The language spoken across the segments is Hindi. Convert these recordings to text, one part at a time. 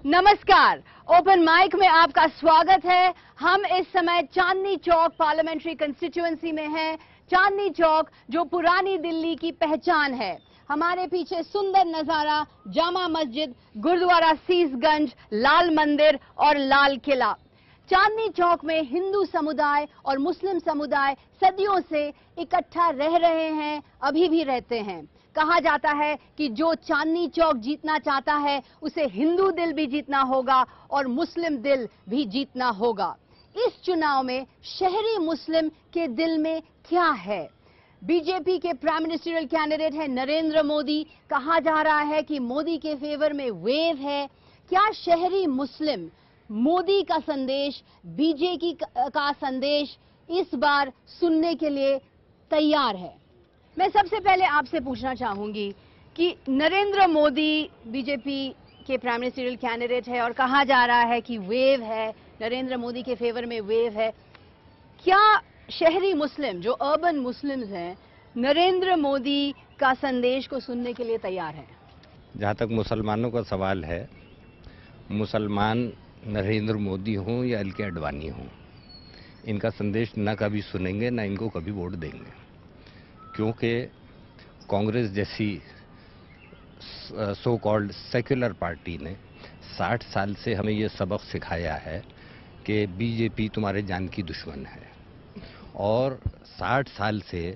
नमस्कार, ओपन माइक में आपका स्वागत है। हम इस समय चांदनी चौक पार्लियामेंट्री कंस्टिट्यूएंसी में हैं। चांदनी चौक जो पुरानी दिल्ली की पहचान है। हमारे पीछे सुंदर नजारा जामा मस्जिद, गुरुद्वारा सीसगंज, लाल मंदिर और लाल किला। चांदनी चौक में हिंदू समुदाय और मुस्लिम समुदाय सदियों से इकट्ठा रह रहे हैं, अभी भी रहते हैं। कहा जाता है कि जो चांदनी चौक जीतना चाहता है उसे हिंदू दिल भी जीतना होगा और मुस्लिम दिल भी जीतना होगा। इस चुनाव में शहरी मुस्लिम के दिल में क्या है? बीजेपी के प्राइम मिनिस्टरियल कैंडिडेट है नरेंद्र मोदी। कहा जा रहा है कि मोदी के फेवर में वेव है। क्या शहरी मुस्लिम मोदी का संदेश, बीजेपी का संदेश इस बार सुनने के लिए तैयार है? मैं सबसे पहले आपसे पूछना चाहूंगी कि नरेंद्र मोदी बीजेपी के प्राइम मिनिस्टरियल कैंडिडेट है और कहा जा रहा है कि वेव है, नरेंद्र मोदी के फेवर में वेव है। क्या शहरी मुस्लिम, जो अर्बन मुस्लिम्स हैं, नरेंद्र मोदी का संदेश को सुनने के लिए तैयार है? जहाँ तक मुसलमानों का सवाल है, मुसलमान नरेंद्र मोदी हों या एल के अडवाणी हों, इनका संदेश न कभी सुनेंगे न इनको कभी वोट देंगे, क्योंकि कांग्रेस जैसी सो कॉल्ड सेक्युलर पार्टी ने 60 साल से हमें ये सबक सिखाया है कि बीजेपी तुम्हारे जान की दुश्मन है। और 60 साल से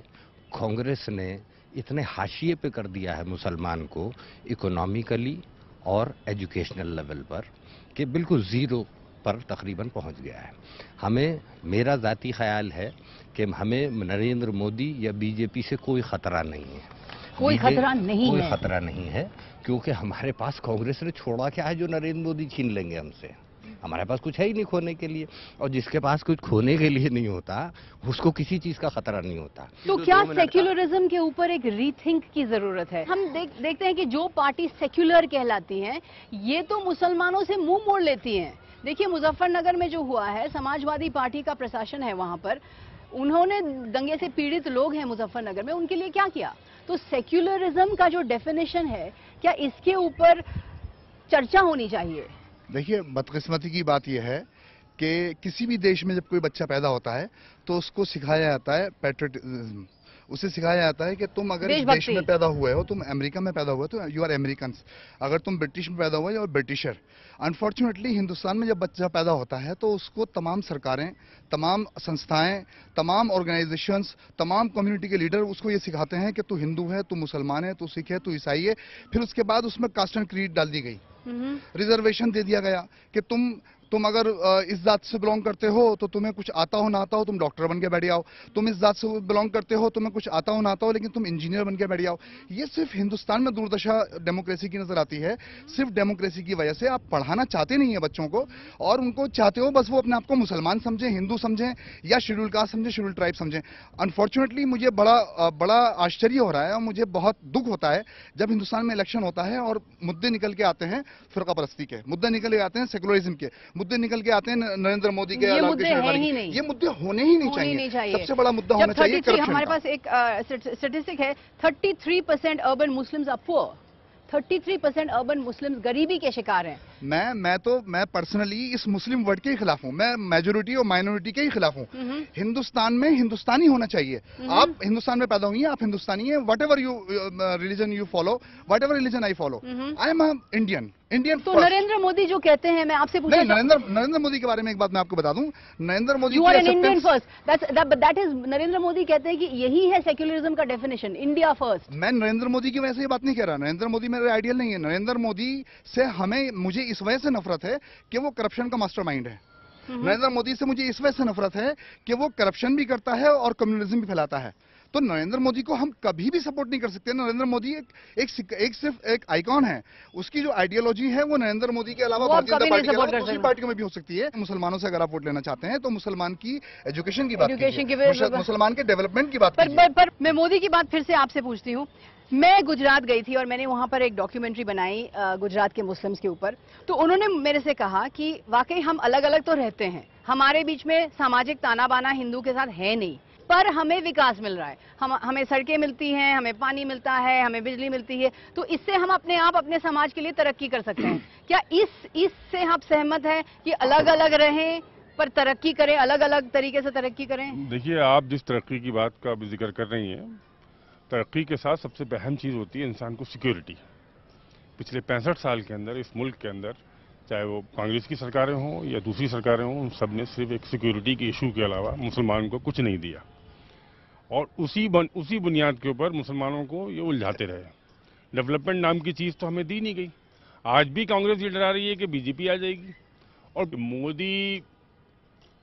कांग्रेस ने इतने हाशिए पे कर दिया है मुसलमान को, इकोनॉमिकली और एजुकेशनल लेवल पर, कि बिल्कुल ज़ीरो पर तकरीबन पहुंच गया है। हमें, मेरा ज़ाती ख्याल है कि हमें नरेंद्र मोदी या बीजेपी से कोई खतरा नहीं है। कोई खतरा नहीं है? कोई खतरा नहीं है, क्योंकि हमारे पास कांग्रेस ने छोड़ा क्या है जो नरेंद्र मोदी छीन लेंगे हमसे। हमारे पास कुछ है ही नहीं खोने के लिए, और जिसके पास कुछ खोने के लिए नहीं होता उसको किसी चीज का खतरा नहीं होता। तो क्या सेक्युलरिज्म के ऊपर एक रीथिंक की जरूरत है? हम देखते हैं कि जो पार्टी सेक्युलर कहलाती हैं, ये तो मुसलमानों से मुंह मोड़ लेती हैं। देखिए, मुजफ्फरनगर में जो हुआ है, समाजवादी पार्टी का प्रशासन है वहां पर, उन्होंने दंगे से पीड़ित लोग हैं मुजफ्फरनगर में, उनके लिए क्या किया? तो सेक्युलरिज्म का जो डेफिनेशन है, क्या इसके ऊपर चर्चा होनी चाहिए? देखिए, बदकिस्मती की बात यह है कि किसी भी देश में जब कोई बच्चा पैदा होता है तो उसको सिखाया जाता है पैट्रियटिज्म। उसे सिखाया जाता है कि तुम अगर इस देश में पैदा हुए हो, तुम अमेरिका में पैदा हुए तो यू आर अमेरिकन, अगर तुम ब्रिटिश में पैदा हुए और ब्रिटिशर। अनफॉर्चुनेटली हिंदुस्तान में जब बच्चा पैदा होता है तो उसको तमाम सरकारें, तमाम संस्थाएं, तमाम ऑर्गेनाइजेशंस, तमाम कम्युनिटी के लीडर उसको ये सिखाते हैं कि तू हिंदू है, तू मुसलमान है, तू सिख है, तू ईसाई है। फिर उसके बाद उसमें कास्ट एंड क्रीड डाल दी गई, रिजर्वेशन दे दिया गया कि तुम अगर इस जात से बिलोंग करते हो तो तुम्हें कुछ आता हो ना आता हो तुम डॉक्टर बन के बैठ जाओ, तुम इस जात से बिलोंग करते हो तुम्हें कुछ आता हो ना आता हो लेकिन तुम इंजीनियर बन के बैठ जाओ। ये सिर्फ हिंदुस्तान में दुर्दशा डेमोक्रेसी की नजर आती है। सिर्फ डेमोक्रेसी की वजह से आप पढ़ाना चाहते नहीं है बच्चों को, और उनको चाहते हो बस वो अपने आप को मुसलमान समझें, हिंदू समझें या शेड्यूल कास्ट समझें, शेड्यूल ट्राइब समझें। अनफॉर्चुनेटली मुझे बड़ा आश्चर्य हो रहा है और मुझे बहुत दुख होता है जब हिंदुस्तान में इलेक्शन होता है और मुद्दे निकल के आते हैं फिरका परस्ती के, मुद्दे निकल के आते हैं सेकुलरिज्म के, मुद्दे निकल के आते हैं नरेंद्र मोदी के। ये मुद्दे हैं ही नहीं, ये मुद्दे होने ही नहीं चाहिए। सबसे बड़ा मुद्दा होना चाहिए करप्शन। हमारे पास एक स्टैटिस्टिक है, 33% urban Muslims are poor. 33% urban Muslims गरीबी के शिकार हैं। मैं पर्सनली इस मुस्लिम वर्ड के ही खिलाफ हूं। मैं मेजोरिटी और माइनॉरिटी के ही खिलाफ हूं। हिंदुस्तान में हिंदुस्तानी होना चाहिए। आप हिंदुस्तान में पैदा हुई हैं, आप हिंदुस्तानी हैं। What ever you religion you follow, what ever religion I follow, I am Indian. तो नरेंद्र मोदी जो कहते हैं, मैं आपसे पूछूं, नरेंद्र मोदी के बारे में एक बात मैं आपको बता दूं। Narendra Modi you are an Indian first, that is, Narendra Modi कहते हैं कि यही है सेक्युलरिज्म का डेफिनेशन, इंडिया फर्स्ट। मैं नरेंद्र मोदी की वजह से ये बात नहीं कह रहा। नरेंद्र मोदी मेरा आइडियल नहीं है। नरेंद्र मोदी से मुझे इस वजह से नफरत है कि वो करप्शन का मास्टरमाइंड है। नरेंद्र मोदी से मुझे इस वजह से नफरत है कि वो करप्शन भी करता है और कम्युनिज्म भी फैलाता है। तो नरेंद्र मोदी को हम कभी भी सपोर्ट नहीं कर सकते। नरेंद्र मोदी एक सिर्फ एक आइकॉन है। उसकी जो आइडियोलॉजी है वो नरेंद्र मोदी के अलावा भारतीय जनता पार्टी के अलावा दूसरी पार्टियों में भी हो सकती है। मुसलमानों से अगर आप वोट लेना चाहते हैं तो मुसलमान की एजुकेशन की बात कीजिए, मुसलमान के डेवलपमेंट की बात कीजिए। पर मैं मोदी की बात फिर से आपसे पूछती हूँ। मैं गुजरात गई थी और मैंने वहां पर एक डॉक्यूमेंट्री बनाई गुजरात के मुस्लिम्स के ऊपर। तो उन्होंने मेरे से कहा कि वाकई हम अलग अलग तो रहते हैं, हमारे बीच में सामाजिक ताना बाना हिंदू के साथ है नहीं, पर हमें विकास मिल रहा है, हमें सड़कें मिलती हैं, हमें पानी मिलता है, हमें बिजली मिलती है, तो इससे हम अपने आप अपने समाज के लिए तरक्की कर सकते हैं। क्या इससे आप सहमत हैं कि अलग अलग रहें पर तरक्की करें, अलग अलग तरीके से तरक्की करें? देखिए, आप जिस तरक्की की बात का जिक्र कर रही हैं, तरक्की के साथ सबसे अहम चीज़ होती है इंसान को सिक्योरिटी। पिछले 65 साल के अंदर इस मुल्क के अंदर, चाहे वो कांग्रेस की सरकारें हों या दूसरी सरकारें हों, उन सब ने सिर्फ एक सिक्योरिटी के इशू के अलावा मुसलमान को कुछ नहीं दिया, और उसी बुनियाद के ऊपर मुसलमानों को ये उलझाते रहे। डेवलपमेंट नाम की चीज़ तो हमें दी नहीं गई। आज भी कांग्रेस ये डरा रही है कि बीजेपी आ जाएगी, और मोदी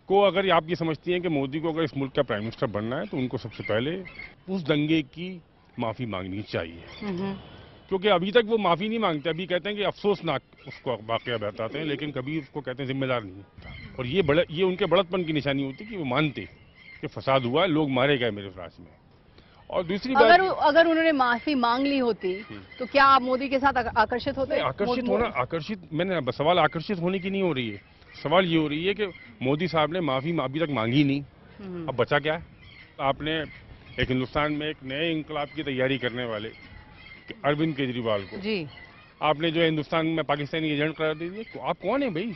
को, अगर आप ये समझती हैं कि मोदी को अगर इस मुल्क का प्राइम मिनिस्टर बनना है, तो उनको सबसे पहले उस दंगे की माफ़ी मांगनी चाहिए, क्योंकि अभी तक वो माफ़ी नहीं मांगते। अभी कहते हैं कि अफसोसनाक उसको वाकया बताते हैं, लेकिन कभी उसको कहते हैं जिम्मेदार नहीं। और ये उनके बढ़तपन की निशानी होती कि वो मानते कि फसाद हुआ, लोग मारे गए मेरे राज में। और दूसरी बात, अगर उन्होंने माफी मांग ली होती तो क्या आप मोदी के साथ आकर्षित होते? मैंने सवाल आकर्षित होने की नहीं हो रही है, सवाल ये हो रही है कि मोदी साहब ने माफी अभी तक मांगी नहीं, अब बचा क्या है? आपने एक हिंदुस्तान में एक नए इंकलाब की तैयारी करने वाले अरविंद केजरीवाल को जी आपने जो हिंदुस्तान में पाकिस्तानी एजेंट करार दे दिया, तो आप कौन है भाई?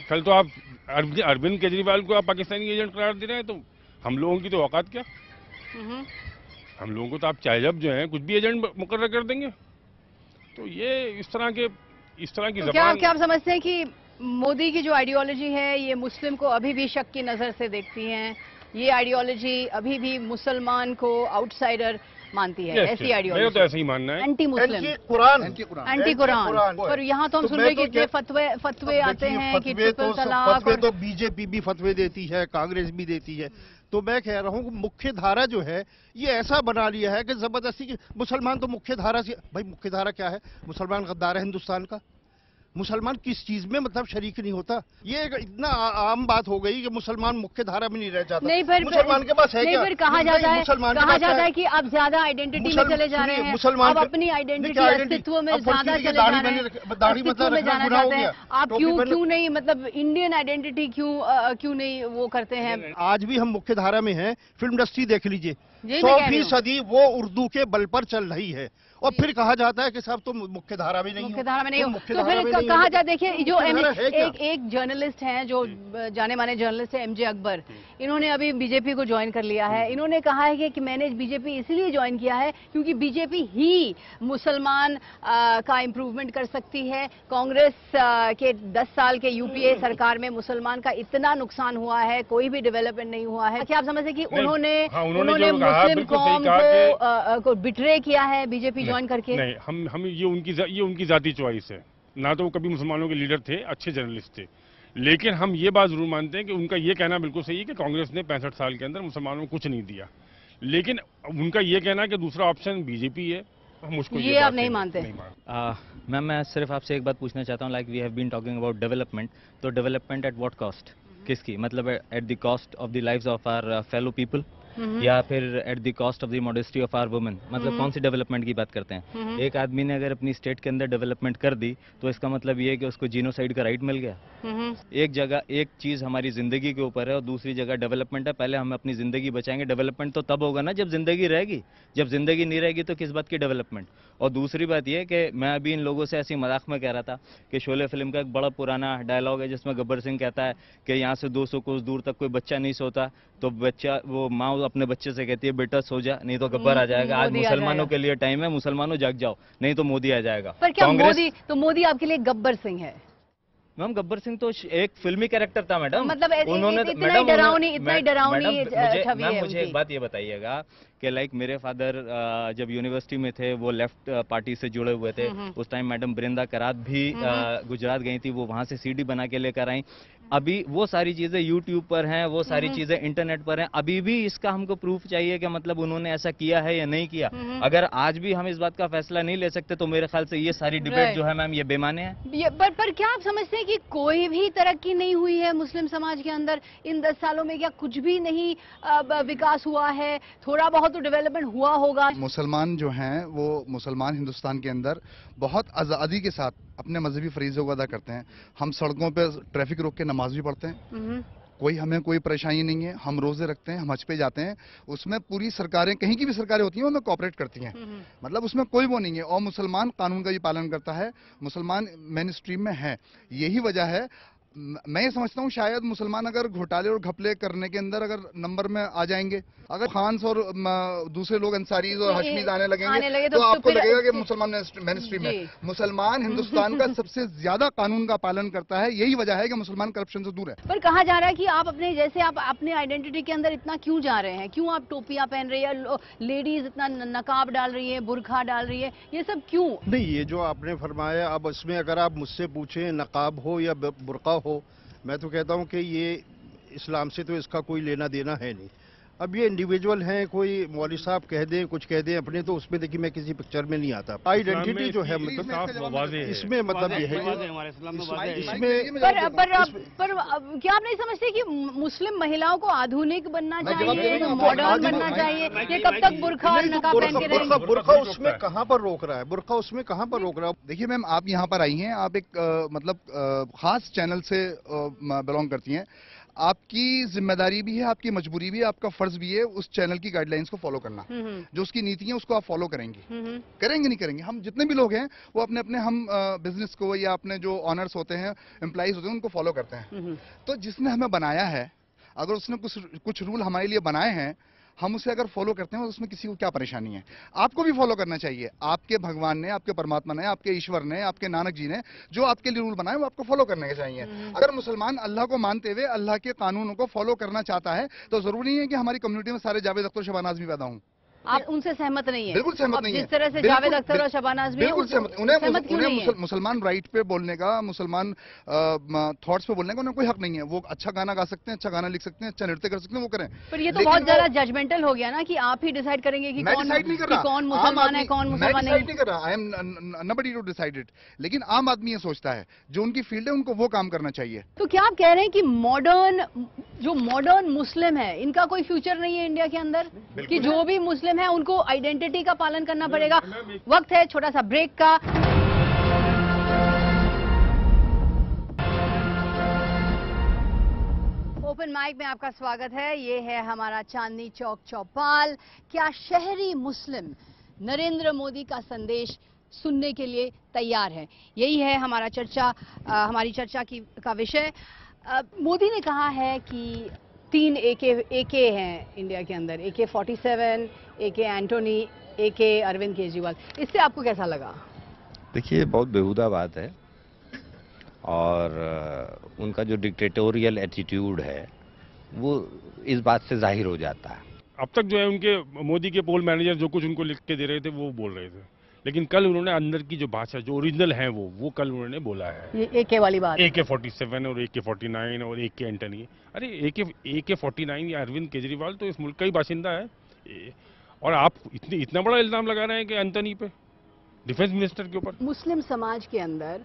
कल तो आप अरविंद केजरीवाल को आप पाकिस्तानी एजेंट करार दे रहे हैं, तो हम लोगों की तो औकात क्या? हम लोगों को तो आप चाहे जब जो है कुछ भी एजेंट मुकर्रर कर देंगे। तो ये इस तरह की तो क्या आप समझते हैं कि मोदी की जो आइडियोलॉजी है ये मुस्लिम को अभी भी शक की नजर से देखती हैं? ये आइडियोलॉजी अभी भी मुसलमान को आउटसाइडर मानती है? ऐसी आइडियोलॉजी मेरा तो ऐसा ही मानना है, एंटी मुस्लिम, एंटी कुरान। पर यहाँ तो हम सुन रहे कि इतने फतवे आते हैं कि ट्रिपल तलाक, तो बीजेपी भी फतवे देती है, कांग्रेस भी देती है। तो मैं कह रहा हूँ मुख्य धारा जो है ये ऐसा बना लिया है कि जबरदस्ती की मुसलमान तो मुख्य धारा से, भाई मुख्य धारा क्या है? मुसलमान गद्दार है हिंदुस्तान का। मुसलमान किस चीज में मतलब शरीक नहीं होता? ये इतना आम बात हो गई कि मुसलमान मुख्य धारा में नहीं रह जाता। नहीं, फिर मुसलमान के पास है क्या? फिर कहा जाता है कि आप ज्यादा आइडेंटिटी में चले जा रहे हैं, आप अपनी आइडेंटिटी अस्तित्व में ज्यादा चले जा रहे हैं, अस्तित्व में जाना चाहते हैं। आप क्यों नहीं, मतलब इंडियन आइडेंटिटी क्यों नहीं वो करते हैं? आज भी हम मुख्य धारा में हैं। फिल्म इंडस्ट्री देख लीजिए, 100% वो उर्दू के बल पर चल रही है, और फिर कहा जाता है कि साहब तुम मुख्य धारा में नहीं हो। मुख्य धारा में नहीं हो तो फिर कहा जाता है। देखिए, जो एक जर्नलिस्ट हैं, जो जाने माने जर्नलिस्ट है, एमजे अकबर, इन्होंने अभी बीजेपी को ज्वाइन कर लिया है। इन्होंने कहा है कि मैंने बीजेपी इसलिए ज्वाइन किया है क्योंकि बीजेपी ही मुसलमान का इम्प्रूवमेंट कर सकती है। कांग्रेस के 10 साल के यूपीए सरकार में मुसलमान का इतना नुकसान हुआ है, कोई भी डेवलपमेंट नहीं हुआ है। क्या आप समझते हैं कि उन्होंने मुस्लिम कौम को बिट्रे किया है बीजेपी ज्वाइन करके? नहीं, हम ये उनकी जाती चॉइस है। ना तो वो कभी मुसलमानों के लीडर थे, अच्छे जर्नलिस्ट थे, लेकिन हम ये बात जरूर मानते हैं कि उनका ये कहना बिल्कुल सही है कि कांग्रेस ने 65 साल के अंदर मुसलमानों को कुछ नहीं दिया, लेकिन उनका ये कहना कि दूसरा ऑप्शन बीजेपी है, हम उसको ये आप नहीं मानते? मैम, मैं सिर्फ आपसे एक बात पूछना चाहता हूँ, like we have been talking about development, तो डेवलपमेंट एट व्हाट कॉस्ट? किसकी? मतलब at the cost of the lives of our fellow people, या फिर at the cost of the modesty of our women? मतलब कौन सी डेवलपमेंट की बात करते हैं? एक आदमी ने अगर अपनी स्टेट के अंदर डेवलपमेंट कर दी तो इसका मतलब ये है कि उसको जीनोसाइड का राइट मिल गया। एक जगह एक चीज हमारी जिंदगी के ऊपर है और दूसरी जगह डेवलपमेंट है। पहले हम अपनी जिंदगी बचाएंगे, डेवलपमेंट तो तब होगा ना जब जिंदगी रहेगी। जब जिंदगी नहीं रहेगी तो किस बात की डेवलपमेंट? और दूसरी बात यह कि मैं अभी इन लोगों से ऐसी मजाक में कह रहा था कि शोले फिल्म का एक बड़ा पुराना डायलॉग है जिसमें गब्बर सिंह कहता है कि यहाँ से 200 कोस दूर तक कोई बच्चा नहीं सोता, तो बच्चा, वो माँ अपने बच्चे से कहती है बेटा सो जा, नहीं तो गब्बर आ जाएगा। आज मुसलमानों के लिए टाइम है, मुसलमानों जाग जाओ, नहीं तो मोदी आ जाएगा। पर क्या मोदी आपके लिए गब्बर सिंह है? मैम, गब्बर सिंह तो एक फिल्मी कैरेक्टर था मैडम। मतलब उन्होंने इतना डरावनी छवि है। मुझे एक बात ये बताइएगा कि लाइक मेरे फादर जब यूनिवर्सिटी में थे वो लेफ्ट पार्टी से जुड़े हुए थे। उस टाइम मैडम बृंदा करात भी गुजरात गई थी, वो वहां से सीडी बना के लेकर आई। अभी वो सारी चीजें यूट्यूब पर हैं, वो सारी चीजें इंटरनेट पर हैं। अभी भी इसका हमको प्रूफ चाहिए कि मतलब उन्होंने ऐसा किया है या नहीं किया। अगर आज भी हम इस बात का फैसला नहीं ले सकते तो मेरे ख्याल से ये सारी डिबेट जो है मैम ये बेमाने है। पर क्या आप समझते हैं कि कोई भी तरक्की नहीं हुई है मुस्लिम समाज के अंदर इन 10 सालों में? क्या कुछ भी नहीं विकास हुआ है? थोड़ा बहुत तो डेवलपमेंट हुआ होगा। मुसलमान जो हैं वो मुसलमान हिंदुस्तान के अंदर बहुत आज़ादी के साथ अपने मजहबी फरीज़ों को अदा करते हैं। हम सड़कों पे ट्रैफिक रोक के नमाज भी पढ़ते हैं, हमें कोई परेशानी नहीं है, हम रोजे रखते हैं, हम हज पे जाते हैं, उसमें पूरी सरकारें, कहीं की भी सरकारें होती हैं, उनमें कोऑपरेट करती हैं, मतलब उसमें कोई वो नहीं है। और मुसलमान कानून का भी पालन करता है, मुसलमान मेन स्ट्रीम में है, यही वजह है। मैं ये समझता हूँ शायद मुसलमान अगर घोटाले और घपले करने के अंदर अगर नंबर में आ जाएंगे, अगर खान्स और दूसरे लोग अंसारीज और हशमीज आने लगेंगे तो आपको लगेगा कि मुसलमान मेन स्ट्रीम है। मुसलमान हिंदुस्तान का सबसे ज्यादा कानून का पालन करता है, यही वजह है कि मुसलमान करप्शन से दूर है। पर कहा जा रहा है कि आप अपने जैसे आप अपने आइडेंटिटी के अंदर इतना क्यों जा रहे हैं, क्यों आप टोपियां पहन रही है, लेडीज इतना नकाब डाल रही है, बुरखा डाल रही है, ये सब क्यों? नहीं, ये जो आपने फरमाया, अब इसमें अगर आप मुझसे पूछें नकाब हो या बुर्का हो, मैं तो कहता हूं कि ये इस्लाम से तो इसका कोई लेना देना है नहीं। अब ये इंडिविजुअल हैं, कोई मौलवी साहब कह दें, कुछ कह दें अपने, तो उसमें देखिए मैं किसी पिक्चर में नहीं आता। आइडेंटिटी जो है मतलब इसमें मतलब ये है इसमें पर क्या आप नहीं समझते कि मुस्लिम महिलाओं को आधुनिक बनना चाहिए, मॉडर्न बनना चाहिए? ये कब तक बुरखा और नकाब पहन के रहेंगे? बुरखा उसमें कहाँ पर रोक रहा है? बुरखा उसमें कहाँ पर रोक रहा है? देखिए मैम, आप यहाँ पर आई हैं, आप एक मतलब खास चैनल से बिलोंग करती हैं, आपकी जिम्मेदारी भी है, आपकी मजबूरी भी है, आपका फर्ज भी है उस चैनल की गाइडलाइंस को फॉलो करना। जो उसकी नीति है उसको आप फॉलो करेंगे, करेंगे नहीं करेंगे, हम जितने भी लोग हैं वो अपने अपने हम बिजनेस को या अपने जो ऑनर्स होते हैं, एम्प्लॉइज होते हैं, उनको फॉलो करते हैं। तो जिसने हमें बनाया है, अगर उसने कुछ रूल हमारे लिए बनाए हैं, हम उसे अगर फॉलो करते हैं तो उसमें किसी को क्या परेशानी है? आपको भी फॉलो करना चाहिए। आपके भगवान ने, आपके परमात्मा ने, आपके ईश्वर ने, आपके नानक जी ने जो आपके लिए रूल बनाए वो आपको फॉलो करने के चाहिए। अगर मुसलमान अल्लाह को मानते हुए अल्लाह के कानूनों को फॉलो करना चाहता है तो जरूरी नहीं है कि हमारी कम्युनिटी में सारे जावेद अख्तर शबानाज भी पैदा हों। आप उनसे सहमत नहीं है? बिल्कुल सहमत नहीं है। जिस तरह से जावेद अख्तर और शबानाज भी बिल्कुल सहमत, उन्हें मुसलमान राइट पे बोलने का, मुसलमान थॉट्स पे बोलने का उन्हें कोई हक नहीं है। वो अच्छा गाना गा सकते हैं, अच्छा गाना लिख सकते हैं, अच्छा नृत्य कर सकते हैं, वो करें। पर ये तो बहुत ज्यादा जजमेंटल हो गया ना कि आप ही डिसाइड करेंगे कि कौन मुसलमान है, कौन मुसलमान नहीं कर रहा। I am nobody to decide it. लेकिन आम आदमी ये सोचता है, जो उनकी फील्ड है उनको वो काम करना चाहिए। तो क्या आप कह रहे हैं कि मॉडर्न मुस्लिम है, इनका कोई फ्यूचर नहीं है इंडिया के अंदर? कि जो भी मुस्लिम है उनको आइडेंटिटी का पालन करना पड़ेगा? वक्त है छोटा सा ब्रेक का। ओपन माइक में आपका स्वागत है। ये है हमारा चांदनी चौक चौपाल। क्या शहरी मुस्लिम नरेंद्र मोदी का संदेश सुनने के लिए तैयार है? यही है हमारी चर्चा का विषय। मोदी ने कहा है कि 3 एके हैं इंडिया के अंदर, AK-47, AK Antony, AK Arvind Kejriwal. इससे आपको कैसा लगा? देखिए, बहुत बेहुदा बात है और उनका जो डिक्टेटोरियल एटीट्यूड है वो इस बात से जाहिर हो जाता है। अब तक जो है उनके मोदी के पोल मैनेजर जो कुछ उनको लिख के दे रहे थे वो बोल रहे थे, लेकिन कल उन्होंने अंदर की जो भाषा जो ओरिजिनल है वो कल उन्होंने बोला है। ये AK वाली बात, AK-47 और AK-49 और AK एंटनी। अरे AK-49 या अरविंद केजरीवाल तो इस मुल्क का ही बाशिंदा है, और आप इतना बड़ा इल्जाम लगा रहे हैं कि एंटनी पे, डिफेंस मिनिस्टर के ऊपर। मुस्लिम समाज के अंदर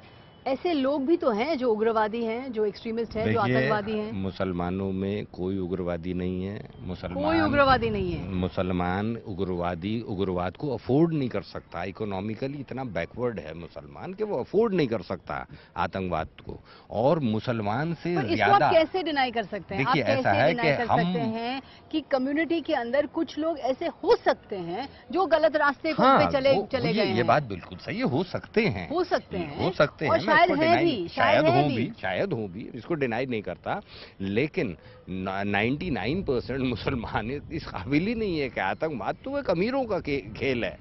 ऐसे लोग भी तो हैं जो उग्रवादी हैं, जो एक्सट्रीमिस्ट हैं, जो आतंकवादी हैं। मुसलमानों में कोई उग्रवादी नहीं है। कोई उग्रवादी नहीं है। मुसलमान उग्रवाद को अफोर्ड नहीं कर सकता। इकोनॉमिकली इतना बैकवर्ड है मुसलमान कि वो अफोर्ड नहीं कर सकता आतंकवाद को। और मुसलमान से ज्यादा आप कैसे डिनाई कर सकते हैं? देखिए, ऐसा है कि हम सकते हैं कि कम्युनिटी के अंदर कुछ लोग ऐसे हो सकते हैं जो गलत रास्ते पे चले गए हैं। ये बात बिल्कुल सही है, हो सकते हैं। शायद हो भी, इसको डिनाई नहीं करता, लेकिन 99% मुसलमान इस काबिल ही नहीं है कि आतंकवाद तो एक अमीरों का खेल है,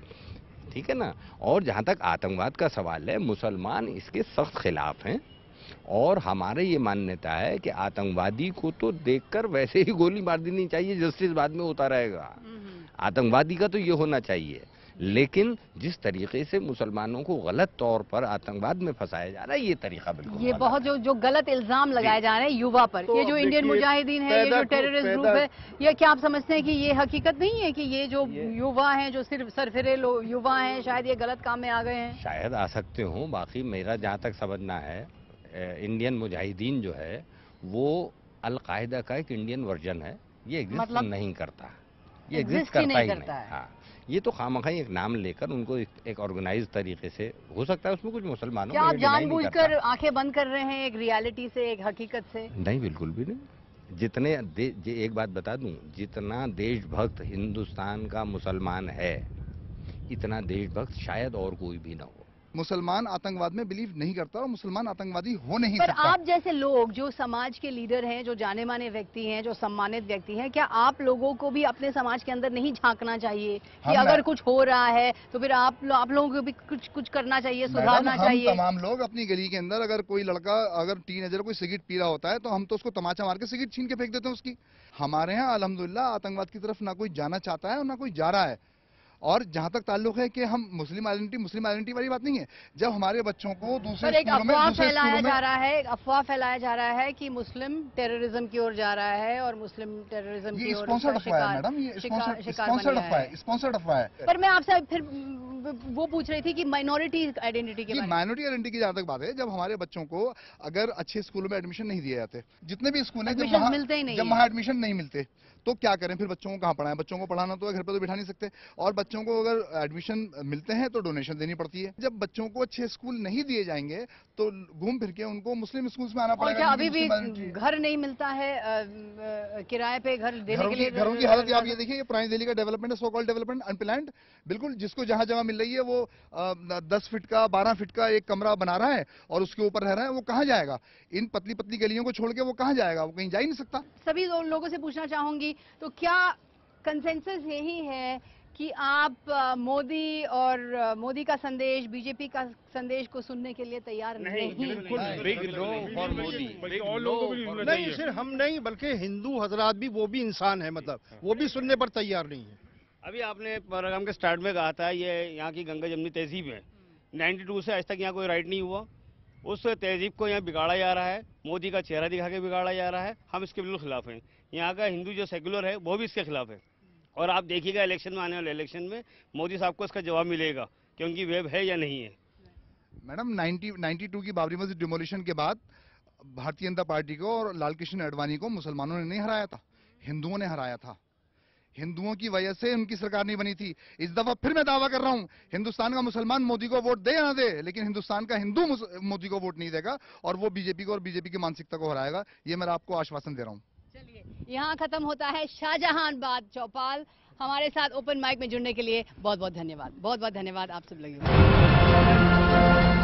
ठीक है ना। और जहां तक आतंकवाद का सवाल है, मुसलमान इसके सख्त खिलाफ हैं और हमारे ये मान्यता है कि आतंकवादी को तो देखकर वैसे ही गोली मार देनी चाहिए, जस्टिस बाद में होता रहेगा। आतंकवादी का तो ये होना चाहिए, लेकिन जिस तरीके से मुसलमानों को गलत तौर पर आतंकवाद में फंसाया जा रहा है, ये तरीका बिल्कुल ये बहुत जो गलत इल्जाम लगाए जा रहे हैं युवा पर, ये जो इंडियन मुजाहिदीन है, ये जो टेररिस्ट ग्रुप है, ये क्या आप समझते हैं कि ये हकीकत नहीं है कि ये जो युवा हैं, जो सिर्फ सरफिरे युवा हैं, शायद ये गलत काम में आ गए हैं? शायद आ सकते हों। बाकी मेरा जहाँ तक समझना है, इंडियन मुजाहिदीन जो है वो अलकायदा का एक इंडियन वर्जन है। ये एग्जिस्ट नहीं करता, ये एग्जिस्ट करता ही नहीं। हाँ, ये तो खामखाई एक नाम लेकर उनको एक ऑर्गेनाइज तरीके से, हो सकता है उसमें कुछ मुसलमानों क्या आप जानबूझकर आंखें बंद कर रहे हैं एक रियलिटी से, एक हकीकत से? नहीं, बिल्कुल भी नहीं। एक बात बता दूं, जितना देशभक्त हिंदुस्तान का मुसलमान है, इतना देशभक्त शायद और कोई भी ना हो। मुसलमान आतंकवाद में बिलीव नहीं करता और मुसलमान आतंकवादी हो नहीं पर सकता। आप जैसे लोग जो समाज के लीडर हैं, जो जाने माने व्यक्ति हैं, जो सम्मानित व्यक्ति हैं, क्या आप लोगों को भी अपने समाज के अंदर नहीं झांकना चाहिए कि अगर कुछ हो रहा है तो फिर आप लोगों को भी कुछ करना चाहिए, सुधारना चाहिए? तमाम लोग अपनी गली के अंदर अगर कोई लड़का, अगर टीनेजर कोई सिगरेट पी रहा होता है तो हम तो उसको तमाचा मार के सिगरेट छीन के फेंक देते हैं उसकी। हमारे यहाँ अल्हम्दुलिल्लाह आतंकवाद की तरफ ना कोई जाना चाहता है और ना कोई जा रहा है। और जहां तक ताल्लुक है कि हम मुस्लिम आइडेंटिटी वाली बात नहीं है। जब हमारे बच्चों को दूसरे स्कूलों में अफवाह फैलाया जा रहा है कि मुस्लिम टेररिज्म की ओर जा रहा है और मुस्लिम टेररिज्म की ओर स्पॉन्सर्ड अफवाह है। पर मैं आपसे फिर वो पूछ रही थी कि माइनॉरिटी आइडेंटिटी के बारे में। माइनॉरिटी आइडेंटिटी की जहां तक बात है, जब हमारे बच्चों को अगर अच्छे स्कूलों में एडमिशन नहीं दिए जाते, जितने भी स्कूल हैं जब वहाँ एडमिशन नहीं मिलते, तो क्या करें फिर? बच्चों को कहाँ पढ़ाएं? बच्चों को पढ़ाना तो घर पे तो बिठा नहीं सकते, और बच्चों को अगर एडमिशन मिलते हैं तो डोनेशन देनी पड़ती है। जब बच्चों को अच्छे स्कूल नहीं दिए जाएंगे तो घूम फिर के उनको मुस्लिम स्कूल्स में आना पड़ेगा। क्या अभी भी घर नहीं मिलता है किराए पे घर देने के लिए? घरों की हालत आप ये देखिए, ये पुरानी दिल्ली का डेवलपमेंट है, सो कॉल्ड डेवलपमेंट, अनप्लान्ड। बिल्कुल जिसको जहां जगह मिल रही है वो 10 फीट का 12 फीट का एक कमरा बना रहा है और उसके ऊपर रह रहा है। वो कहाँ जाएगा? इन पतली पतली गलियों को छोड़ के वो कहाँ जाएगा? वो कहीं जा ही नहीं सकता। सभी लोगों से पूछना चाहूंगी, तो क्या कंसेंसस यही है कि आप मोदी का संदेश, बीजेपी का संदेश को सुनने के लिए तैयार नहीं? नहीं, सिर्फ हम नहीं बल्कि हिंदू हजरात भी, वो भी इंसान है, मतलब वो भी सुनने पर तैयार नहीं है। अभी आपने प्रोग्राम के स्टार्ट में कहा था ये यहाँ की गंगा जमनी तहजीब है, 92 से आज तक यहाँ कोई राइट नहीं हुआ। उस तहजीब को यहाँ बिगाड़ा जा रहा है, मोदी का चेहरा दिखा के बिगाड़ा जा रहा है। हम इसके बिल्कुल खिलाफ हैं। यहाँ का हिंदू जो सेकुलर है वो भी इसके खिलाफ है। और आप देखिएगा इलेक्शन में, आने वाले इलेक्शन में मोदी साहब को इसका जवाब मिलेगा कि उनकी वेब है या नहीं है। मैडम 92 की बाबरी मस्जिद डिमोलिशन के बाद भारतीय जनता पार्टी को और लाल कृष्ण आडवाणी को मुसलमानों ने नहीं हराया था, हिंदुओं ने हराया था। हिंदुओं की वजह से उनकी सरकार नहीं बनी थी। इस दफा फिर मैं दावा कर रहा हूं, हिंदुस्तान का मुसलमान मोदी को वोट दे या ना दे, लेकिन हिंदुस्तान का हिंदू मोदी को वोट नहीं देगा और वो बीजेपी को और बीजेपी की मानसिकता को हराएगा। ये मैं आपको आश्वासन दे रहा हूं। चलिए, यहाँ खत्म होता है शाहजहानाबाद चौपाल। हमारे साथ ओपन माइक में जुड़ने के लिए बहुत बहुत धन्यवाद। बहुत बहुत धन्यवाद आप सब लोगों को।